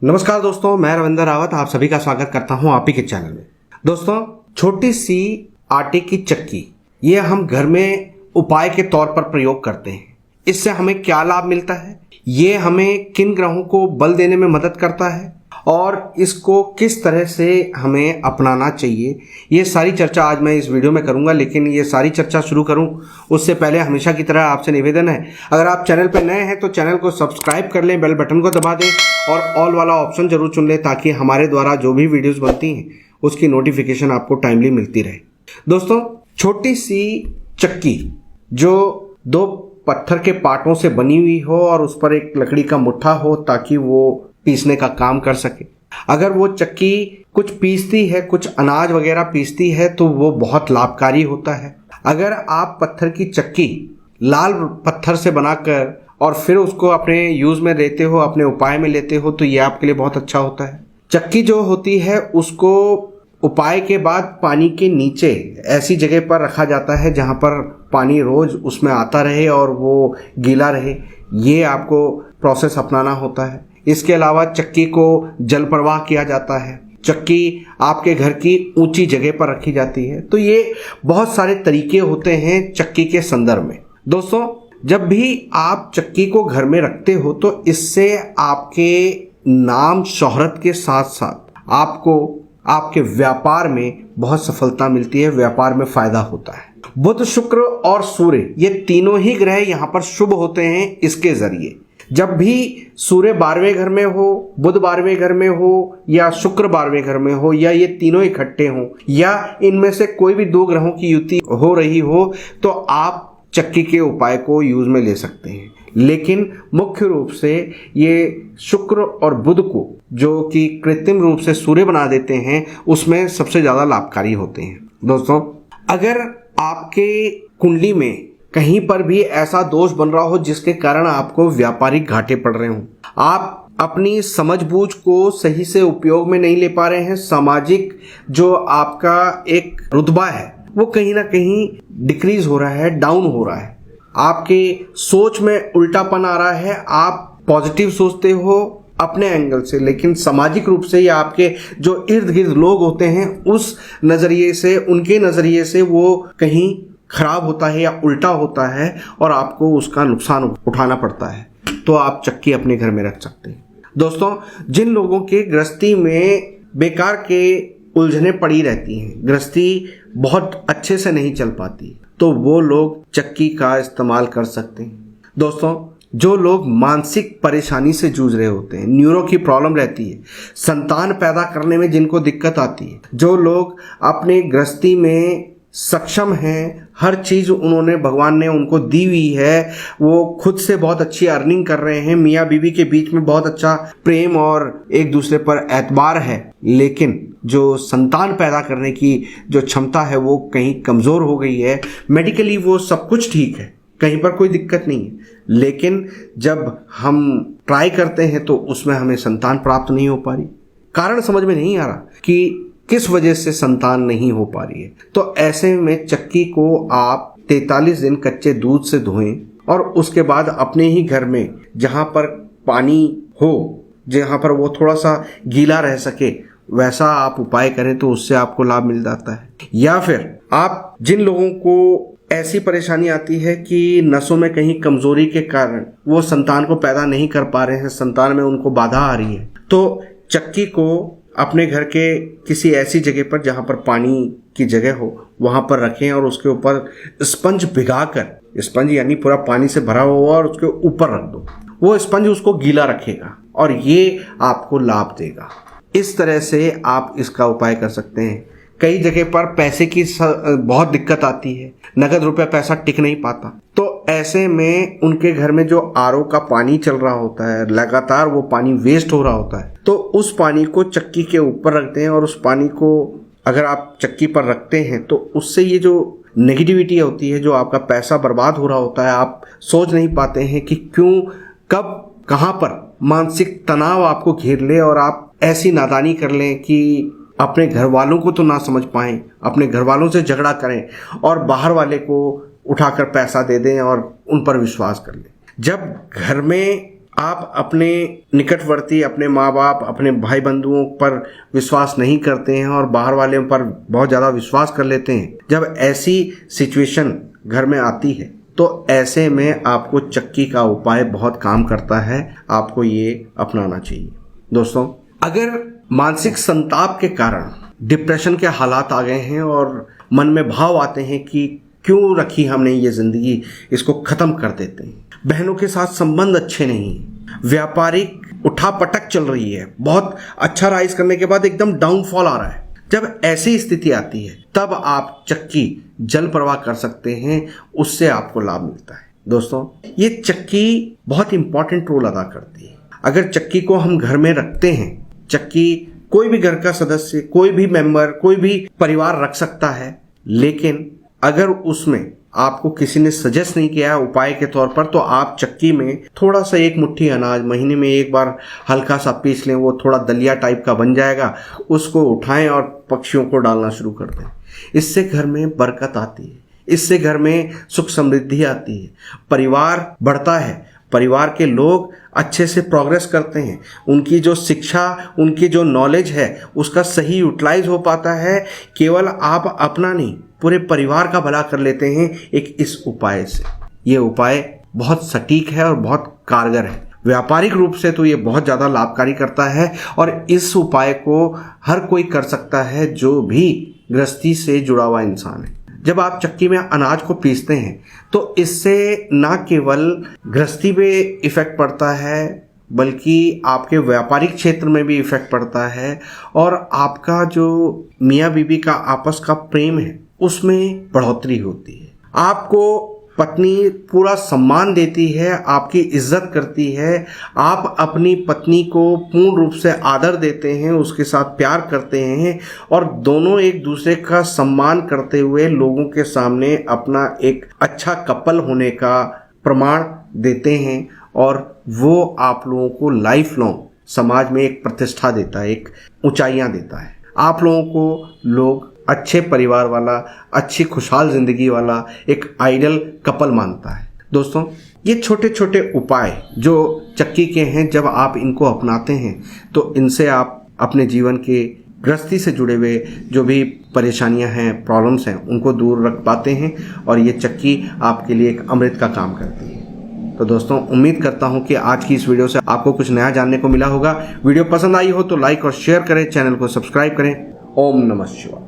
नमस्कार दोस्तों, मैं रविंद्र रावत आप सभी का स्वागत करता हूं आप ही के चैनल में। दोस्तों, छोटी सी आटे की चक्की ये हम घर में उपाय के तौर पर प्रयोग करते हैं। इससे हमें क्या लाभ मिलता है, ये हमें किन ग्रहों को बल देने में मदद करता है और इसको किस तरह से हमें अपनाना चाहिए, ये सारी चर्चा आज मैं इस वीडियो में करूंगा। लेकिन ये सारी चर्चा शुरू करूं उससे पहले हमेशा की तरह आपसे निवेदन है, अगर आप चैनल पर नए हैं तो चैनल को सब्सक्राइब कर लें, बेल बटन को दबा दें और ऑल वाला ऑप्शन जरूर चुन लें ताकि हमारे द्वारा जो भी वीडियोस बनती हैं उसकी नोटिफिकेशन आपको टाइमली मिलती रहे। दोस्तों, छोटी सी चक्की जो दो पत्थर के पाटों से बनी हुई हो और उस पर एक लकड़ी का मुट्ठा हो ताकि वो पीसने का काम कर सके। अगर वो चक्की कुछ पीसती है, कुछ अनाज वगैरह पीसती है तो वो बहुत लाभकारी होता है। अगर आप पत्थर की चक्की लाल पत्थर से बनाकर और फिर उसको अपने यूज में लेते हो, अपने उपाय में लेते हो, तो ये आपके लिए बहुत अच्छा होता है। चक्की जो होती है उसको उपाय के बाद पानी के नीचे ऐसी जगह पर रखा जाता है जहां पर पानी रोज उसमें आता रहे और वो गीला रहे। ये आपको प्रोसेस अपनाना होता है। इसके अलावा चक्की को जल प्रवाह किया जाता है। चक्की आपके घर की ऊंची जगह पर रखी जाती है। तो ये बहुत सारे तरीके होते हैं चक्की के संदर्भ में। दोस्तों, जब भी आप चक्की को घर में रखते हो तो इससे आपके नाम शोहरत के साथ साथ आपको आपके व्यापार में बहुत सफलता मिलती है, व्यापार में फायदा होता है। बुध, शुक्र और सूर्य ये तीनों ही ग्रह यहाँ पर शुभ होते हैं इसके जरिए। जब भी सूर्य 12वें घर में हो, बुध 12वें घर में हो या शुक्र 12वें घर में हो या ये तीनों इकट्ठे हों या इनमें से कोई भी दो ग्रहों की युति हो रही हो तो आप चक्की के उपाय को यूज में ले सकते हैं। लेकिन मुख्य रूप से ये शुक्र और बुध को जो कि कृत्रिम रूप से सूर्य बना देते हैं उसमें सबसे ज्यादा लाभकारी होते हैं। दोस्तों, अगर आपके कुंडली में कहीं पर भी ऐसा दोष बन रहा हो जिसके कारण आपको व्यापारिक घाटे पड़ रहे हों, आप अपनी समझबूझ को सही से उपयोग में नहीं ले पा रहे हैं, सामाजिक जो आपका एक रुतबा है वो कहीं ना कहीं डिक्रीज हो रहा है, डाउन हो रहा है, आपके सोच में उल्टापन आ रहा है, आप पॉजिटिव सोचते हो अपने एंगल से लेकिन सामाजिक रूप से या आपके जो इर्द गिर्द लोग होते हैं उस नजरिए से, उनके नजरिए से वो कहीं खराब होता है या उल्टा होता है और आपको उसका नुकसान उठाना पड़ता है, तो आप चक्की अपने घर में रख सकते हैं। दोस्तों, जिन लोगों के गृहस्थी में बेकार के उलझने पड़ी रहती हैं, गृहस्थी बहुत अच्छे से नहीं चल पाती, तो वो लोग चक्की का इस्तेमाल कर सकते हैं। दोस्तों, जो लोग मानसिक परेशानी से जूझ रहे होते हैं, न्यूरो की प्रॉब्लम रहती है, संतान पैदा करने में जिनको दिक्कत आती है, जो लोग अपने गृहस्थी में सक्षम हैं, हर चीज उन्होंने भगवान ने उनको दी हुई है, वो खुद से बहुत अच्छी अर्निंग कर रहे हैं, मियाँ बीवी के बीच में बहुत अच्छा प्रेम और एक दूसरे पर एतबार है, लेकिन जो संतान पैदा करने की जो क्षमता है वो कहीं कमजोर हो गई है। मेडिकली वो सब कुछ ठीक है, कहीं पर कोई दिक्कत नहीं है, लेकिन जब हम ट्राई करते हैं तो उसमें हमें संतान प्राप्त नहीं हो पा रही। कारण समझ में नहीं आ रहा कि किस वजह से संतान नहीं हो पा रही है। तो ऐसे में चक्की को आप 43 दिन कच्चे दूध से धोएं और उसके बाद अपने ही घर में जहां पर पानी हो, जहां पर वो थोड़ा सा गीला रह सके, वैसा आप उपाय करें तो उससे आपको लाभ मिल जाता है। या फिर आप जिन लोगों को ऐसी परेशानी आती है कि नसों में कहीं कमजोरी के कारण वो संतान को पैदा नहीं कर पा रहे हैं, संतान में उनको बाधा आ रही है, तो चक्की को अपने घर के किसी ऐसी जगह पर जहां पर पानी की जगह हो वहां पर रखें और उसके ऊपर स्पंज भिगाकर, स्पंज यानी पूरा पानी से भरा हुआ, और उसके ऊपर रख दो, वो स्पंज उसको गीला रखेगा और ये आपको लाभ देगा। इस तरह से आप इसका उपाय कर सकते हैं। कई जगह पर पैसे की बहुत दिक्कत आती है, नगद रुपया पैसा टिक नहीं पाता, तो ऐसे में उनके घर में जो आरओ का पानी चल रहा होता है, लगातार वो पानी वेस्ट हो रहा होता है, तो उस पानी को चक्की के ऊपर रखते हैं और उस पानी को अगर आप चक्की पर रखते हैं तो उससे ये जो नेगेटिविटी होती है, जो आपका पैसा बर्बाद हो रहा होता है, आप सोच नहीं पाते हैं कि क्यों, कब, कहाँ पर मानसिक तनाव आपको घेर ले और आप ऐसी नादानी कर लें कि अपने घर वालों को तो ना समझ पाएं, अपने घर वालों से झगड़ा करें और बाहर वाले को उठाकर पैसा दे दें और उन पर विश्वास कर लें। जब घर में आप अपने निकटवर्ती, अपने माँ बाप, अपने भाई बंधुओं पर विश्वास नहीं करते हैं और बाहर वाले पर बहुत ज़्यादा विश्वास कर लेते हैं। जब ऐसी सिचुएशन घर में आती है तो ऐसे में आपको चक्की का उपाय बहुत काम करता है, आपको ये अपनाना चाहिए। दोस्तों, अगर मानसिक संताप के कारण डिप्रेशन के हालात आ गए हैं और मन में भाव आते हैं कि क्यों रखी हमने ये जिंदगी, इसको खत्म कर देते हैं, बहनों के साथ संबंध अच्छे नहीं, व्यापारिक उठापटक चल रही है, बहुत अच्छा राइज करने के बाद एकदम डाउनफॉल आ रहा है, जब ऐसी स्थिति आती है तब आप चक्की जल प्रवाह कर सकते हैं, उससे आपको लाभ मिलता है। दोस्तों, ये चक्की बहुत इंपॉर्टेंट रोल अदा करती है। अगर चक्की को हम घर में रखते हैं, चक्की कोई भी घर का सदस्य, कोई भी मेंबर, कोई भी परिवार रख सकता है, लेकिन अगर उसमें आपको किसी ने सजेस्ट नहीं किया है उपाय के तौर पर, तो आप चक्की में थोड़ा सा एक मुट्ठी अनाज महीने में एक बार हल्का सा पीस लें, वो थोड़ा दलिया टाइप का बन जाएगा, उसको उठाएं और पक्षियों को डालना शुरू कर दें। इससे घर में बरकत आती है, इससे घर में सुख समृद्धि आती है, परिवार बढ़ता है, परिवार के लोग अच्छे से प्रोग्रेस करते हैं, उनकी जो शिक्षा, उनकी जो नॉलेज है उसका सही यूटिलाइज हो पाता है। केवल आप अपना नहीं, पूरे परिवार का भला कर लेते हैं एक इस उपाय से। ये उपाय बहुत सटीक है और बहुत कारगर है। व्यापारिक रूप से तो ये बहुत ज़्यादा लाभकारी करता है और इस उपाय को हर कोई कर सकता है जो भी गृहस्थी से जुड़ा हुआ इंसान है। जब आप चक्की में अनाज को पीसते हैं तो इससे ना केवल गृहस्थी पे इफेक्ट पड़ता है, बल्कि आपके व्यापारिक क्षेत्र में भी इफेक्ट पड़ता है और आपका जो मियाँ बीवी का आपस का प्रेम है उसमें बढ़ोतरी होती है। आपको पत्नी पूरा सम्मान देती है, आपकी इज्जत करती है, आप अपनी पत्नी को पूर्ण रूप से आदर देते हैं, उसके साथ प्यार करते हैं और दोनों एक दूसरे का सम्मान करते हुए लोगों के सामने अपना एक अच्छा कपल होने का प्रमाण देते हैं और वो आप लोगों को लाइफ लॉन्ग समाज में एक प्रतिष्ठा देता है, एक ऊंचाइयां देता है। आप लोगों को लोग अच्छे परिवार वाला, अच्छी खुशहाल जिंदगी वाला एक आइडियल कपल मानता है। दोस्तों, ये छोटे छोटे उपाय जो चक्की के हैं, जब आप इनको अपनाते हैं तो इनसे आप अपने जीवन के गृहस्थी से जुड़े हुए जो भी परेशानियां हैं, प्रॉब्लम्स हैं, उनको दूर रख पाते हैं और ये चक्की आपके लिए एक अमृत का काम करती है। तो दोस्तों, उम्मीद करता हूं कि आज की इस वीडियो से आपको कुछ नया जानने को मिला होगा। वीडियो पसंद आई हो तो लाइक और शेयर करें, चैनल को सब्सक्राइब करें। ओम नमः शिवाय।